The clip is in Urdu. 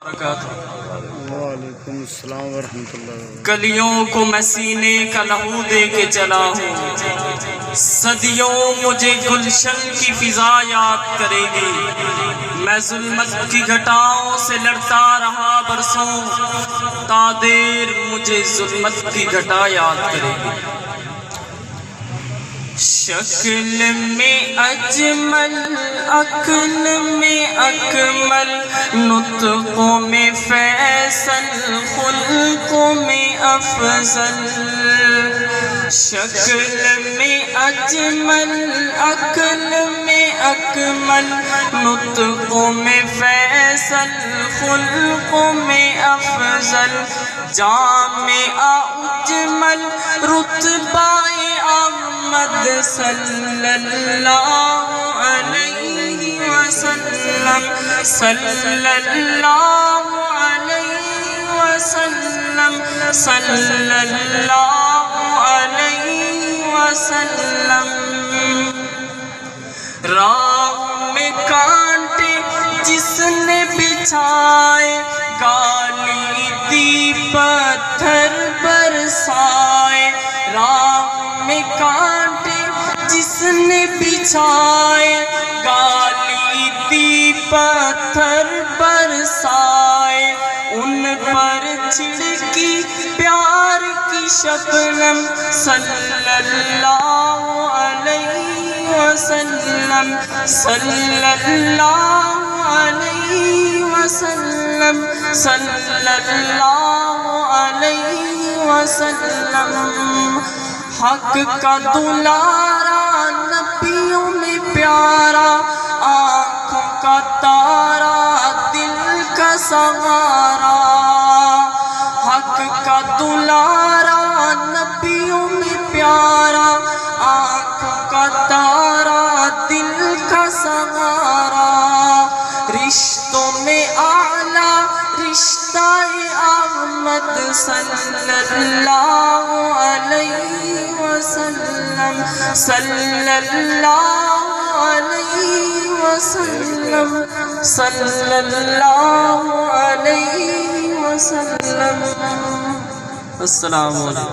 وعلیکم السلام ورحمۃ اللہ۔ کلیوں کو میں سینے کا لہو دے کے چلا ہوں، صدیوں مجھے گلشن کی فضا یاد کرے گی۔ میں ظلمت کی گھٹاؤں سے لڑتا رہا برسوں، تا دیر مجھے ظلمت کی گھٹا یاد کرے گی۔ شکل میں اجمل، عقل میں اکمل، نطقوں میں فیصل، خلقوں میں افضل۔ شکل میں اجمل، عقل میں اکمل، نطقوں میں فیصل، خلقوں میں افضل۔ جامع اجمل رتبہ احمد صلی اللہ علیہ وسلم، صلی اللہ علیہ وسلم، صلی اللہ علیہ وسلم۔ راہ میں کانٹے جس نے بچھائے، گالی دی پتھر برسائے۔ راہ میں کانٹے جس نے بچھائے، گالی دی پتھر برسائے۔ ان پر چھڑکی پیار کی شبنم، صلی اللہ علیہ وسلم، صلی اللہ علیہ وسلم، صلی اللہ علیہ وسلم۔ حق کا دلارا، نبیوں میں پیارا، آنکھوں کا تارا، دل کا سہارا۔ حق کا دلارا، نبیوں میں پیارا، آنکھوں کا تارا، دل کا سہارا۔ رشتوں میں اعلیٰ رشتہ احمد صلی اللہ علیہ وسلم، صلی اللہ علیہ وسلم، صلی اللہ علیہ وسلم۔ السلام علیکم۔